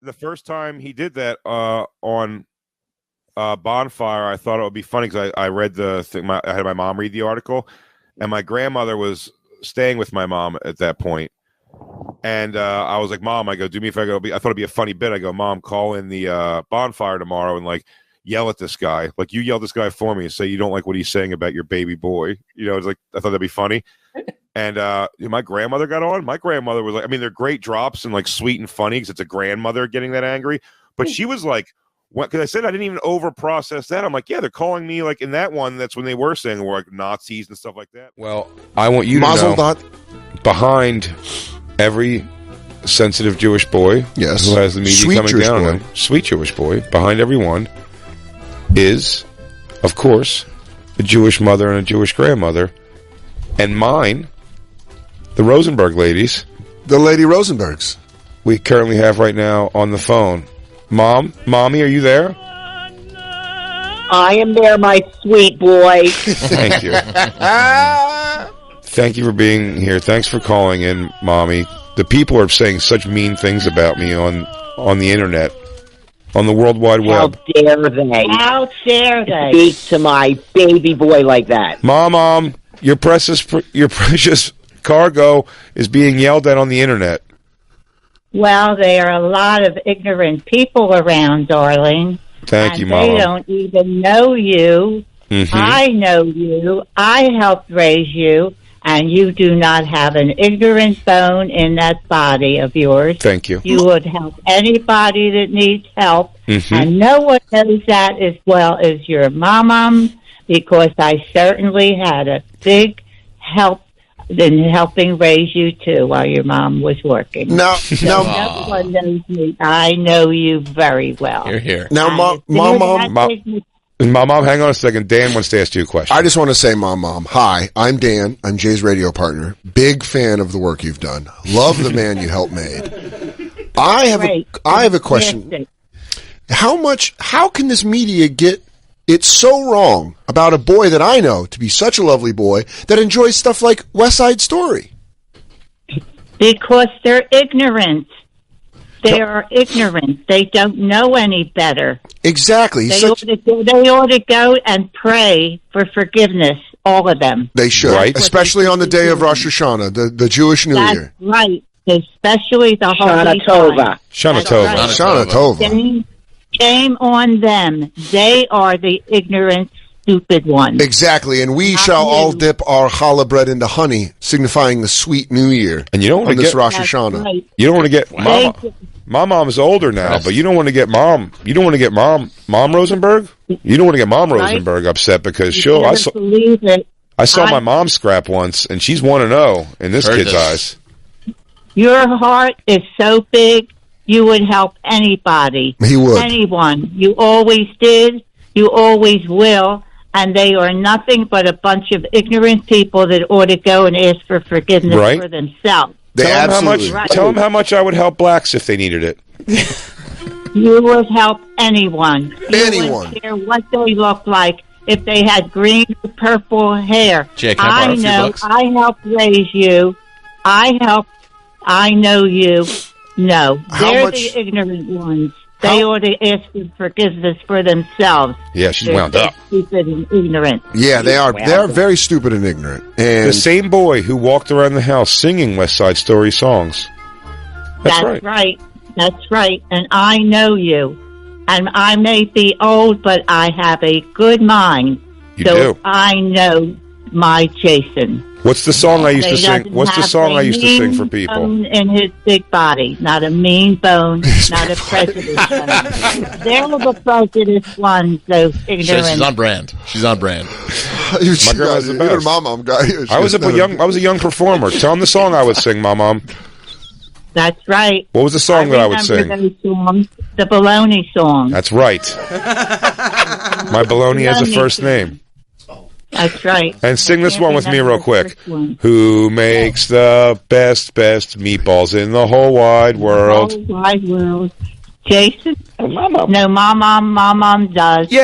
the first time he did that on Bonfire, I thought it would be funny because I read the thing. I had my mom read the article, and my grandmother was staying with my mom at that point. And I was like, Mom, I go, do me if I thought it'd be a funny bit. I go, Mom, call in the Bonfire tomorrow and like yell at this guy. Like, you yell this guy for me and say you don't like what he's saying about your baby boy. It's like, I thought that'd be funny. And my grandmother got on. My grandmother was like, I mean, they're great drops and like sweet and funny because it's a grandmother getting that angry. But she was like, what? Because I said I didn't even over process that. I'm like, yeah, they're calling me like in that one. That's when they were saying we're like Nazis and stuff like that. Well, I want you to know behind every sensitive Jewish boy who has the media sweet coming Jewish down on him, sweet Jewish boy, behind everyone is, of course, a Jewish mother and a Jewish grandmother. And mine, the Rosenberg ladies. The Lady Rosenbergs. We currently have right now on the phone. Mommy, are you there? I am there, my sweet boy. Thank you. Thank you for being here. Thanks for calling in, Mommy. The people are saying such mean things about me on the internet, on the World Wide Web. How dare they? How dare they speak to my baby boy like that? Mom, your precious cargo is being yelled at on the internet. Well, there are a lot of ignorant people around, darling. Thank you, Mama. They don't even know you. Mm-hmm. I know you. I helped raise you, and you do not have an ignorant bone in that body of yours. Thank you. You would help anybody that needs help, and no one knows that as well as your mom, because I certainly had a big help in helping raise you too while your mom was working. No one knows me. I know you very well. You're here. Now, Mom, hang on a second. Dan wants to ask you a question. I just want to say, Mom, hi, I'm Dan. I'm Jay's radio partner. Big fan of the work you've done. Love the man you helped made. I have a question. How can this media get it so wrong about a boy that I know to be such a lovely boy that enjoys stuff like West Side Story? Because they're ignorant. They are ignorant. They don't know any better. Exactly. They ought to go and pray for forgiveness, all of them. They should, right? Especially on the day of Rosh Hashanah, the Jewish New Year. Right. Especially the Holy Shana Tova. Shame on them. They are the ignorant, stupid ones. Exactly, and we shall all dip our challah bread into honey, signifying the sweet New Year. And you don't want to get Rosh Hashanah. Right. You don't want to get Mama. My mom's older now, but you don't want to get Mom. You don't want to get Mom Rosenberg. You don't want to get Mom Rosenberg upset because I saw my mom scrap once, and she's 1-0 in this kid's eyes. Your heart is so big. You would help anybody. He would. Anyone. You always did. You always will. And they are nothing but a bunch of ignorant people that ought to go and ask for forgiveness for themselves. Tell them how much I would help blacks if they needed it. You would help anyone. Anyone. Wouldn't care what they look like. If they had green or purple hair. Jake, I know. I helped raise you. I know you. No, they're the ignorant ones. They ought to ask for forgiveness for themselves. Yeah, she's wound up. Stupid and ignorant. Yeah, they are. They are very stupid and ignorant. And the same boy who walked around the house singing West Side Story songs. That's right. That's right. And I know you. And I may be old, but I have a good mind. You do. I know my Jason. What's the song I used to sing? What's the song I used to sing for people? Bone in his big body, not a mean bone, not a prejudiced one. They're the prejudiced ones, those ignorant. She's on brand. She's on brand. My grandma's the best. My mom guy. I was a young performer. Tell them the song I would sing, Mom. That's right. What was the song that I would sing? Those songs, the baloney song. That's right. My baloney has a first name. That's right. And sing this one with me real quick. Who makes the best meatballs in the whole wide world? The whole wide world. Jason? No, Mom does. Yay!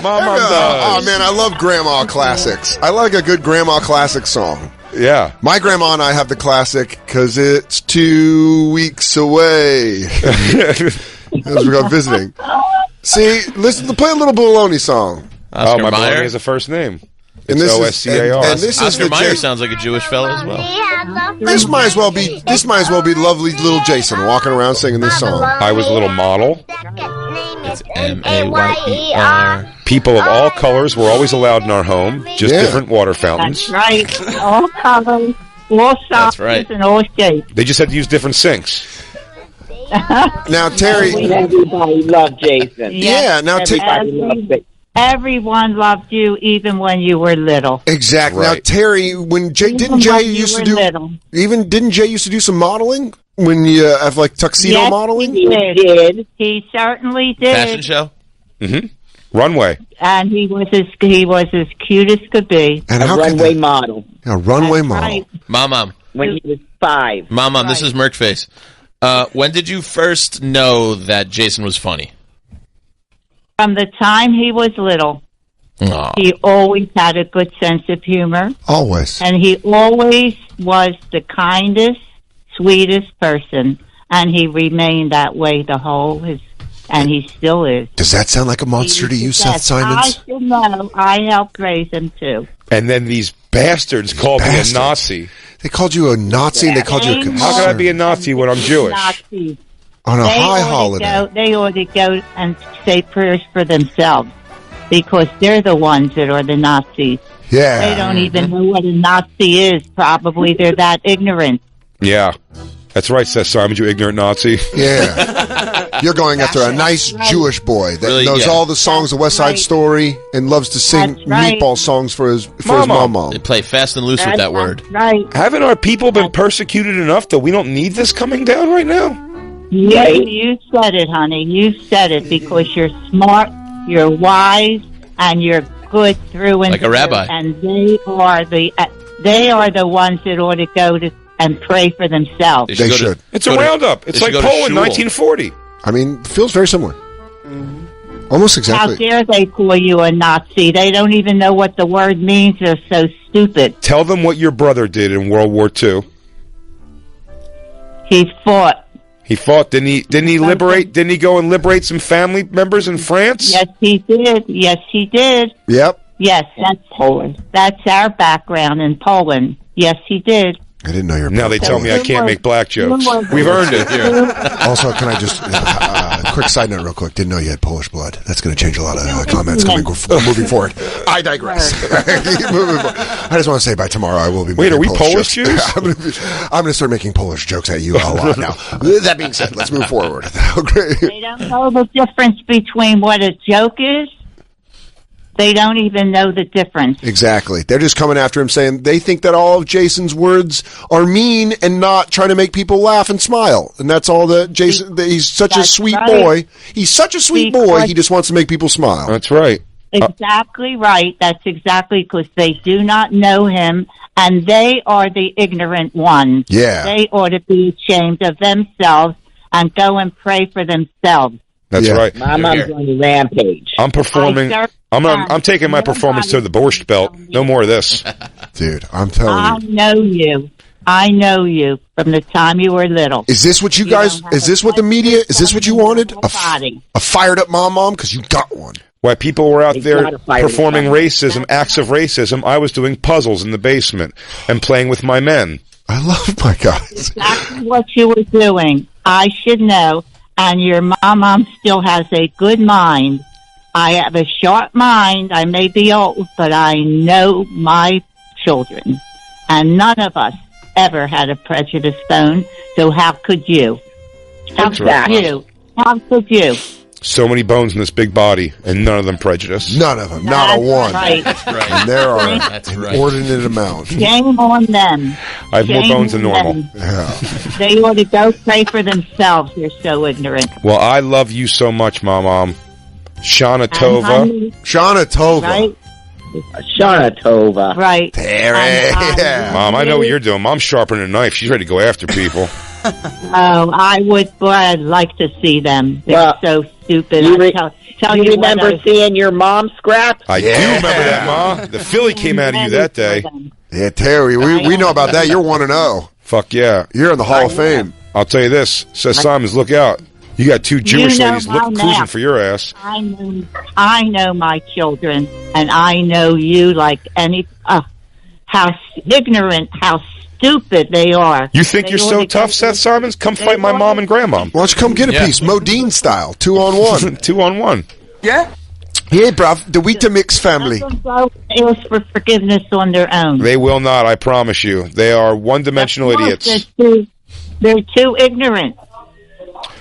Mom does. Oh, man, I love grandma classics. I like a good grandma classic song. Yeah. My grandma and I have the classic, because it's 2 weeks away. As we go visiting. See, listen, play a little Baloney song. Oscar my Mayer Baloney is a first name. And It's this is- OSCAR. and this is Oscar the Mayer J- sounds like a Jewish fellow as well. This might as well be lovely little Jason walking around singing this song. I was a little model. It's Mayer. People of all colors were always allowed in our home, just Yeah. different water fountains. That's right. All colors, all That's sizes, right. and all shapes. They just had to use different sinks. Now, Terry, Everybody loved Jason. yeah, now Everybody loved it. Everyone loved you, even when you were little. exactly. Right. Now, Terry, when Jay Even didn't Jay when you used to were do little. didn't Jay used to do some modeling when you have like tuxedo Yes, modeling? he did. He certainly did. Fashion show? Runway. And he was as cute as could be. And A how can runway model a runway That's model? right. Mom. when he was 5. Mom, this is Merkface. When did you first know that Jason was funny? From the time he was little, Aw. he always had a good sense of humor. Always. And he always was the kindest, sweetest person. And he remained that way and he still is. Does that sound like a monster to you, Seth Yes, Simons? I should know. I helped raise him, too. And then these bastards called me a Bastards. Nazi. They called you a Nazi and they called you a How How can I be a conservative Nazi when I'm Jewish? Nazis. on a They high ought to holiday. They ought to go and say prayers for themselves because they're the ones that are the Nazis. They Yeah. don't even know what a Nazi is. Probably they're that ignorant. Yeah. That's right, Seth Simon, you ignorant Nazi. Yeah. You're going after a nice Jewish boy that Really, knows yeah. all the songs of West Side right. Story and loves to sing That's right. meatball songs for his Mama. mama. They play fast and loose with that word. Right. Haven't our people been persecuted enough that we don't need this coming down right now? You said it, honey. You said it because you're smart, you're wise, and you're good through and Like a through. rabbi. And they are the ones that ought to go to and pray for themselves. They go to- should. It's go a to- roundup. they It's should like go to Poland, shul. 1940. I mean, feels very similar. Almost How exactly. dare they call you a Nazi? They don't even know what the word means. They're so stupid. Tell them what your brother did in World War II. He fought. He fought. Didn't he liberate? Didn't he go and liberate some family members in France? Yes, he did. Yes, he did. Yep. Yes, that's Poland. That's our background in Poland. Yes, he did. I didn't know you were Now they tell me I can't make black jokes. You were- We've earned it. Also, can I just quick side note real quick? Didn't know you had Polish blood. That's going to change a lot of comments moving forward. I digress. I just want to say by tomorrow I will be. Wait, making are we Polish jokes. Jews? I'm going to start making Polish jokes at you a lot now. That being said, let's move forward. Great. They don't know the difference between what a joke is. They don't even know the difference. Exactly. They're just coming after him saying they think that all of Jason's words are mean and not trying to make people laugh and smile. And that's all that Jason, that he's such a That's sweet right. boy. He's such a sweet boy. Because- He just wants to make people smile. That's right. Exactly right. That's exactly because they do not know him, and they are the ignorant ones. Yeah. They ought to be ashamed of themselves and go and pray for themselves. That's Yeah. right. My mom's on the rampage. I'm performing. I'm taking my performance to the Borscht Belt. No more of this. Dude, I'm telling I you. know you. I know you from the time you were little. Is this what you You guys, don't have is this what the media, is this what you wanted? Body. A fired up mom? Because you got one. While people were out They there gotta fight performing it. racism, acts of racism, I was doing puzzles in the basement and playing with my men. I love my guys. Exactly what you were doing. I should know. And your mom still has a good mind. I have a sharp mind. I may be old, but I know my children. And none of us ever had a prejudiced bone. So how could you? How could Exactly. you? How could you? So many bones in this big body, and none of them prejudiced. None of them. Not a That's one. Right. That's right. And there are That's an right. inordinate amount. Shame on them. I have more Shame bones than on normal. them. Yeah. They ought to go pray for themselves. They're so ignorant. Well, I love you so much, Mom. Shana And Tova. honey, Shauna Tova. right? Shana Tova. Right. There And yeah. Mom, I know what you're doing. Mom's sharpening a knife. She's ready to go after people. Oh, I would. Boy, I'd like to see them. They're Well, so stupid. you I re- tell You you remember what, seeing your mom scrap? I do remember that, Ma. The Philly came out of you that day. Yeah, Terry, we know about that. You're 1-0. Fuck yeah. You're in the Hall of Fame. I'll tell you this. Says Simons, look out. You got two Jewish ladies cruising for your ass. I know my children, and I know you like any. How ignorant, how stupid they are. You think you're so tough, Seth Simons? Come fight my mom and grandmom. Why don't you come get a piece, Modine style, 2-on-1. 2-on-1. Yeah. Yeah, bruv, the Weetamix family. Ask for forgiveness on their own. They will not, I promise you. They are one-dimensional idiots. They're too ignorant.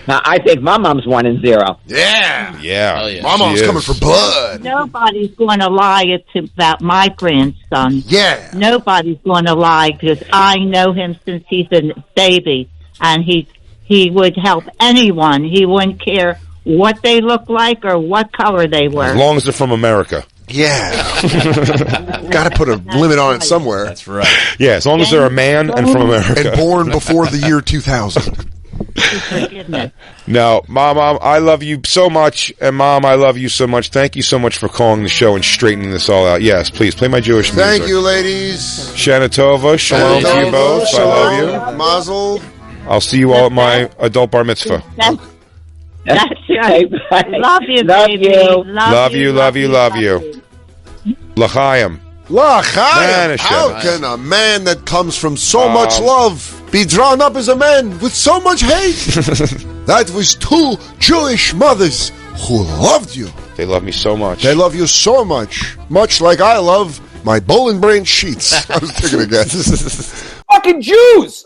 Now, I think my mom's 1-0. Yeah. Yeah. Yeah. My mom's coming for blood. Nobody's going to lie about my grandson. Yeah. Nobody's going to lie because I know him since he's a baby, and he would help anyone. He wouldn't care what they look like or what color they were. As long as they're from America. Yeah. Got to put a limit on it somewhere. That's right. Yeah, as long as they're a man and from America. And born before the year 2000. Forgiveness. No, Mom, I love you so much, and Mom, I love you so much. Thank you so much for calling the show and straightening this all out. Yes, please, play my Jewish music. Thank you, ladies. Shana Tova, shalom to you both. I love you. Mazel. I'll see you all at my adult bar mitzvah. That's right. Love you, Love baby. you. Love you. L'chaim. L'chaim. Man, How can a man that comes from so much love be drawn up as a man with so much hate? That was two Jewish mothers who loved you. They love me so much. They love you so much. Much like I love my bowling brain sheets. I was taking a guess. Fucking Jews!